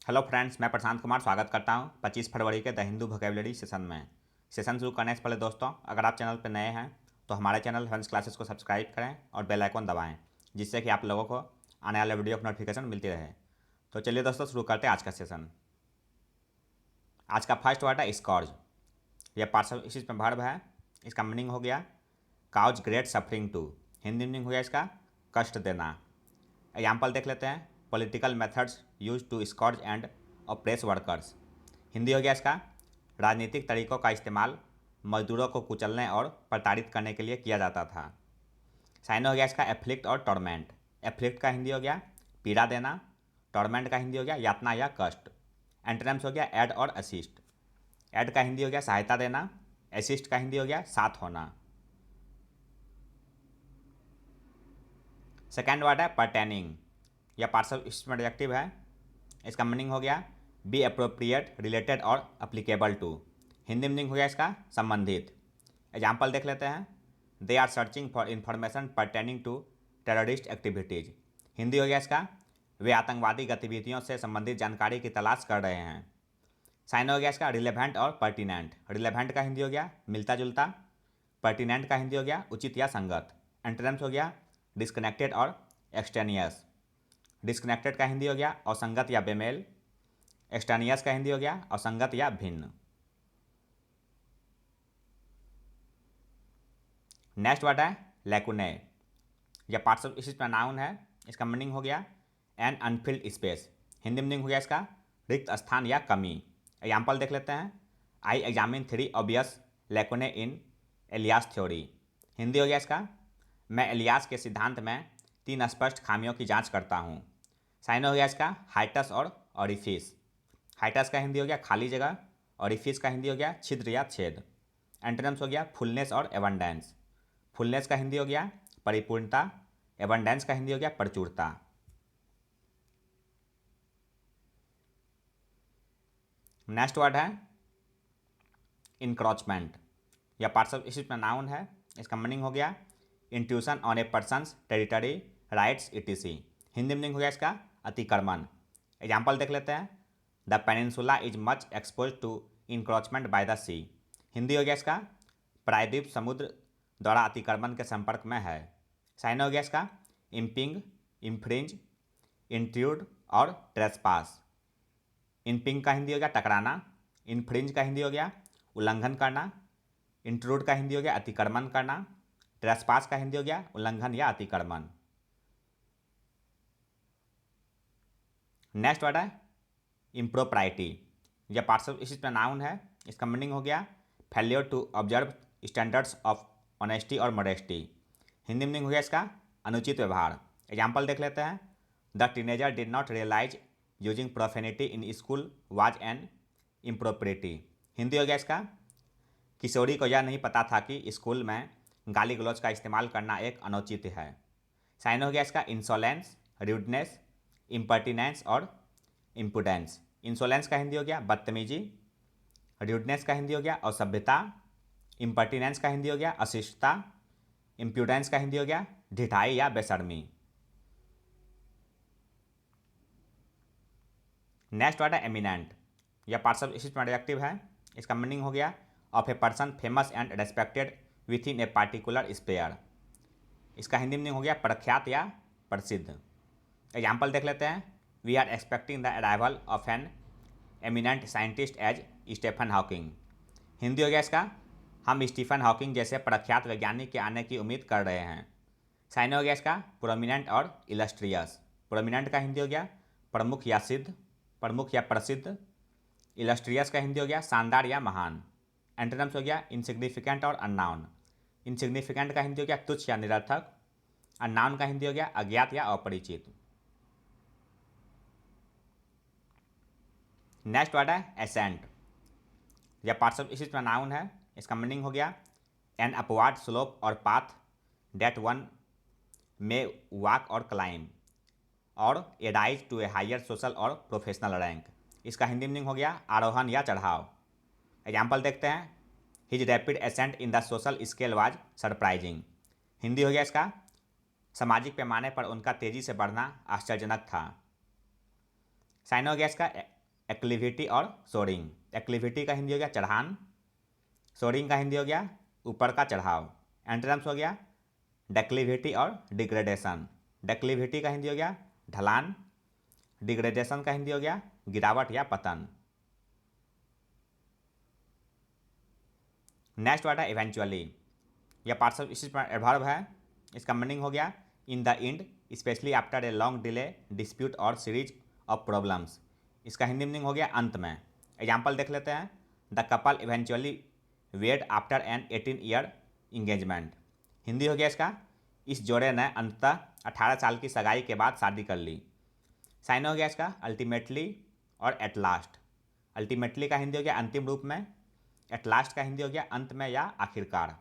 Hello friends, मैं प्रशांत कुमार स्वागत करता हूं 25 फरवरी के द हिंदू वोकैबुलरी सेशन में। सेशन शुरू करने से पहले दोस्तों, अगर आप चैनल पर नए हैं तो हमारे चैनल हंस क्लासेस को सब्सक्राइब करें और बेल आइकन दबाएं, जिससे कि आप लोगों को आने वाले वीडियो की नोटिफिकेशन मिलती रहे। तो चलिए दोस्तों, शुरू करते हैं आज का सेशन। आज का फर्स्ट वर्ड है स्कॉर्ज। यह पार्टिसिप में वर्ब है। इसका मीनिंग हो गया cause great suffering to. Hindi meaning हो गया इसका कष्ट देना। एग्जाम्पल देख लेते हैं। Political methods use to scourge and oppress workers. Hindi हो गया इसका राजनीतिक तरीकों का इस्तेमाल मजदूरों को कुचलने और प्रताड़ित करने के लिए किया जाता था। साइन हो गया इसका एफ्लिक्ट और टॉर्मेंट। एफ्लिक्ट का हिंदी हो गया पीड़ा देना। टॉर्मेंट का हिंदी हो गया यातना या कष्ट। एंटोनिम्स हो गया ऐड और असिस्ट। ऐड का हिंदी हो गया सहायता देना। असिस्ट का हिंदी हो गया साथ होना। सेकेंड वर्ड है परटेनिंग। यह पार्टिसिप एडजेक्टिव है। इसका मीनिंग हो गया बी अप्रोप्रिएट, रिलेटेड और अप्लीकेबल टू। हिंदी मीनिंग हो गया इसका संबंधित। एग्जाम्पल देख लेते हैं। They are searching for information pertaining to terrorist activities. Hindi हो गया इसका वे आतंकवादी गतिविधियों से संबंधित जानकारी की तलाश कर रहे हैं। साइन हो गया इसका रिलेवेंट और पर्टिनेंट। रिलेवेंट का हिंदी हो गया मिलता जुलता। पर्टिनेंट का हिंदी हो गया उचित या संगत। एंटोनिम्स हो गया डिस्कनेक्टेड और एक्सटेनियस। डिस्कनेक्टेड का हिंदी हो गया असंगत या बेमेल। एक्सटेनियस का हिंदी हो गया असंगत या भिन्न। नेक्स्ट वर्ड है लैकुने। यह पार्टिसिप नाउन है। इसका मीनिंग हो गया an unfilled space. Hindi meaning हो गया इसका रिक्त स्थान या कमी। एग्जाम्पल देख लेते हैं। आई एग्जामिन 3 ऑब्वियस लैकुने इन एलियास थ्योरी। हिंदी हो गया इसका मैं एलियास के सिद्धांत में 3 स्पष्ट खामियों की जांच करता हूँ। साइन हो गया इसका हाइटस और ऑरिफिस। हाइटस का हिंदी हो गया खाली जगह। ऑरिफिस का हिंदी हो गया छिद्र या छेद। एंटोनिम्स हो गया फुलनेस और एबंडेंस। फुलनेस का हिंदी हो गया परिपूर्णता। एबंडेंस का हिंदी हो गया प्रचुरता। नेक्स्ट वर्ड है इंक्रोचमेंट। यह पार्टिसिप नाउन है। इसका मीनिंग हो गया intrusion on a person's territory rights etc. Hindi meaning हो गया इसका अतिक्रमण। एग्जाम्पल देख लेते हैं। The peninsula is much expose to encroachment by the sea. Hindi हो गया इसका प्रायद्वीप समुद्र द्वारा अतिक्रमण के संपर्क में है। साइन हो गया इसका इम्पिंग, इम्फ्रिंज, इंट्रूड और ट्रेसपास। इनपिंग का हिंदी हो गया टकराना। इनफ्रिंज का हिंदी हो गया उल्लंघन करना। इंट्रूड का हिंदी हो गया अतिक्रमण करना। ट्रेसपास का हिंदी हो गया उल्लंघन या अतिक्रमण। नेक्स्ट वर्ड है इम्प्रोप्राइटी। यह पार्टिसिप नाउन है। इसका मीनिंग हो गया failure to observe standards of honesty और मॉडेस्टी। हिंदी मीनिंग हो गया इसका अनुचित व्यवहार। एग्जाम्पल देख लेते हैं। The teenager did not realise using profanity in school was an impropriety. Hindi हो गया इसका किशोरी को यह नहीं पता था कि स्कूल में गाली गलौज का इस्तेमाल करना एक अनुचित है। साइन हो गया इसका इंसोलेंस, रूडनेस, इम्पर्टिनेंस और इम्पुडेंस। इंसोलेंस का हिंदी हो गया बदतमीजी। रूडनेस का हिंदी हो गया असभ्यता। इम्पर्टिनेंस का हिंदी हो गया अशिष्टता। इम्प्यूडेंस का हिंदी हो गया ढिठाई या बेशर्मी। नेक्स्ट वर्ड है एमिनेंट। यह पार्टिसिप एडजेक्टिव है। इसका मीनिंग हो गया of a person famous and respected within a particular sphere. इसका हिंदी मीनिंग हो गया प्रख्यात या प्रसिद्ध। एग्जाम्पल देख लेते हैं। We are expecting the arrival of an eminent scientist as Stephen Hawking. Hindi हो गया इसका हम स्टीफन हॉकिंग जैसे प्रख्यात वैज्ञानिक के आने की उम्मीद कर रहे हैं। साइन हो गया इसका प्रोमिनेंट और इलस्ट्रियस। प्रोमिनेंट का हिंदी हो गया प्रमुख या सिद्ध, प्रमुख या प्रसिद्ध। इलस्ट्रियस का हिंदी हो गया शानदार या महान। एंटोनिम्स हो गया इनसिग्निफिकेंट और अननाउन। इनसिग्निफिकेंट का हिंदी हो गया तुच्छ या निरर्थक। अननाउन का हिंदी हो गया अज्ञात या अपरिचित। नेक्स्ट वर्ड है एसेंट। यह पार्टिसिप नाउन है। इसका मीनिंग हो गया एन अपवार्ड स्लोप और पाथ डेट वन में वॉक और क्लाइम और एडाइज टू ए हायर सोशल और प्रोफेशनल रैंक। इसका हिंदी मीनिंग हो गया आरोहण या चढ़ाव। एग्जाम्पल देखते हैं। His rapid ascent in the social scale was surprising. Hindi हो गया इसका सामाजिक पैमाने पर उनका तेजी से बढ़ना आश्चर्यजनक था। साइन गैस का एक्लिविटी और सोरिंग। एक्लिविटी का हिंदी हो गया चढ़ान, सोरिंग का हिंदी हो गया ऊपर का चढ़ाव। एंटोनिम्स हो गया डेक्लिविटी और डिग्रेडेशन। डेक्लिविटी का हिंदी हो गया ढलान, डिग्रेडेशन का हिंदी हो गया गिरावट या पतन। नेक्स्ट वर्ड है इवेंचुअली। यह पार्टिसिपल एडवर्ब है। इसका मीनिंग हो गया in the end, specially after a long delay, dispute और सीरीज ऑफ प्रॉब्लम्स। इसका हिंदी मीनिंग हो गया अंत में। एग्जाम्पल देख लेते हैं। The couple eventually wed after an 18 year engagement. Hindi हो गया इसका इस जोड़े ने अंततः 18 साल की सगाई के बाद शादी कर ली। साइन हो गया इसका अल्टीमेटली और एट लास्ट। अल्टीमेटली का हिंदी हो गया अंतिम रूप में, एट लास्ट का हिंदी हो गया अंत में या आखिरकार।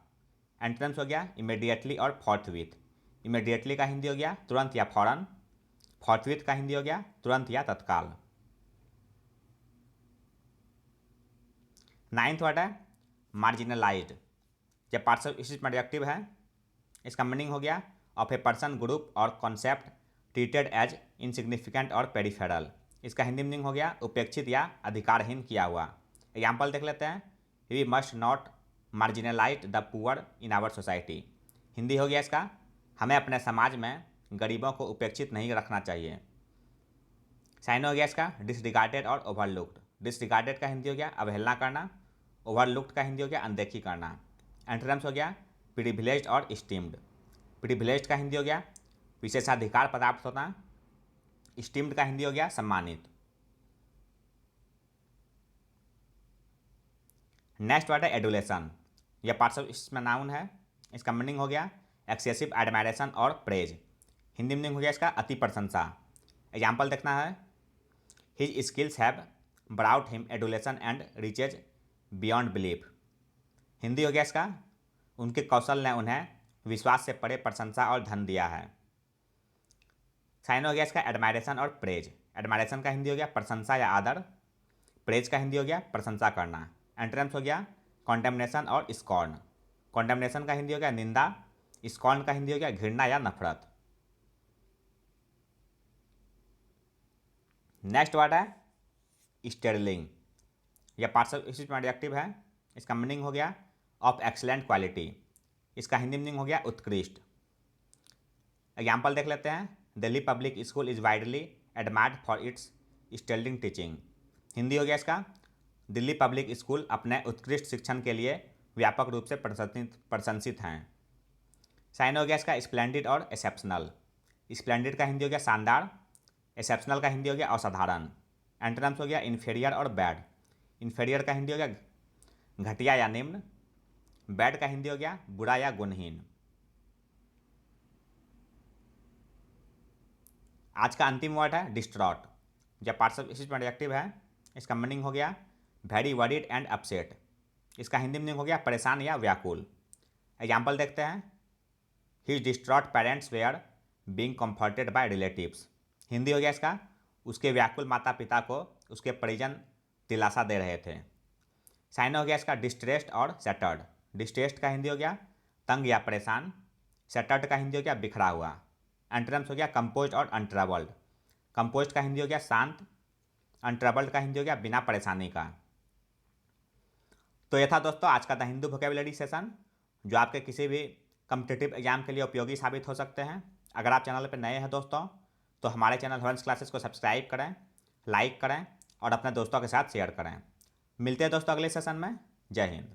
एंटोनिम्स हो गया इमीडिएटली और फोर्थविथ। इमीडिएटली का हिंदी हो गया तुरंत या फौरन, फोर्थविथ का हिंदी हो गया तुरंत या तत्काल। नाइन्थ वर्ड है मार्जिनलाइज्ड। यह पार्टिसिपल एडजेक्टिव है। इसका मीनिंग हो गया ऑफ ए पर्सन, ग्रुप और कॉन्सेप्ट ट्रीटेड एज इनसिग्निफिकेंट और पेरिफेरल। इसका हिंदी मीनिंग हो गया उपेक्षित या अधिकारहीन किया हुआ। एग्जाम्पल देख लेते हैं। We must not marginalise the poor in our society. Hindi हो गया इसका हमें अपने समाज में गरीबों को उपेक्षित नहीं रखना चाहिए। साइन हो गया इसका डिसरिगार्डेड और ओवरलुक्ड। डिसरिगार्डेड का हिंदी हो गया अवहेलना करना, ओवरलुक्ड का हिंदी हो गया अनदेखी करना। एंटोनिम्स हो गया प्रिविलेज्ड और स्टीम्ड। प्रिविलेज्ड का हिंदी हो गया विशेषाधिकार प्राप्त होना, स्टीम्ड का हिंदी हो गया सम्मानित। नेक्स्ट वर्ड है एडुलेशन। यह पार्टिसिपल नाउन है। इसका मीनिंग हो गया एक्सेसिव एडमायरेशन और प्रेज। हिंदी मीनिंग हो गया इसका अति प्रशंसा। एग्जाम्पल देखना है। His skills have brought him adulation and riches beyond belief. Hindi हो गया इसका उनके कौशल ने उन्हें विश्वास से परे प्रशंसा और धन दिया है। साइन हो गया इसका एडमायरेशन और प्रेज। एडमायरेशन का हिंदी हो गया प्रशंसा या आदर, प्रेज का हिंदी हो गया प्रशंसा करना। एंटोनिम्स हो गया कॉन्डेमनेशन और स्कॉर्न। कॉन्डेमनेशन का हिंदी हो गया निंदा, स्कॉर्न का हिंदी हो गया घृणा या नफरत। नेक्स्ट वर्ड है स्टेरलिंग। यह पार्टिसिपल एडजेक्टिव है। इसका मीनिंग हो गया ऑफ एक्सीलेंट क्वालिटी। इसका हिंदी मीनिंग हो गया उत्कृष्ट। एग्जाम्पल देख लेते हैं। Delhi public school is widely admired for its sterling teaching. Hindi हो गया इसका दिल्ली पब्लिक स्कूल अपने उत्कृष्ट शिक्षण के लिए व्यापक रूप से प्रशंसित हैं। साइन हो गया इसका स्प्लेंडिड और एक्सेप्शनल। स्प्लेंडिड का हिंदी हो गया शानदार, एक्सेप्शनल का हिंदी हो गया असाधारण। एंटोनिम्स हो गया इन्फीरियर और बैड। इन्फीरियर का हिंदी हो गया घटिया या निम्न, बैड का हिंदी हो गया बुरा या गुणहीन। आज का अंतिम वर्ड है डिस्ट्रॉट। जब पार्टिसिपल एडजेक्टिव है। इसका मीनिंग हो गया वेरी वरीड एंड अपसेट। इसका हिंदी मीनिंग हो गया परेशान या व्याकुल। एग्जाम्पल देखते हैं। His distraught parents were being comforted by relatives. Hindi हो गया इसका उसके व्याकुल माता पिता को उसके परिजन दिलासा दे रहे थे। साइन हो गया इसका डिस्ट्रेस्ड और सैटर्ड। डिस्ट्रेस्ड का हिंदी हो गया तंग या परेशान, सैटर्ड का हिंदी हो गया बिखरा हुआ। एंटोनिम्स हो गया कंपोज्ड और अनट्रबल्ड। कंपोज्ड का हिंदी हो गया शांत, अनट्रबल्ड का हिंदी हो गया बिना परेशानी का। तो यह था दोस्तों आज का द हिंदू वोकैबुलरी सेशन, जो आपके किसी भी कम्पिटिटिव एग्जाम के लिए उपयोगी साबित हो सकते हैं। अगर आप चैनल पर नए हैं दोस्तों तो हमारे चैनल हंस क्लासेस को सब्सक्राइब करें, लाइक करें और अपने दोस्तों के साथ शेयर करें। मिलते हैं दोस्तों अगले सेशन में। जय हिंद।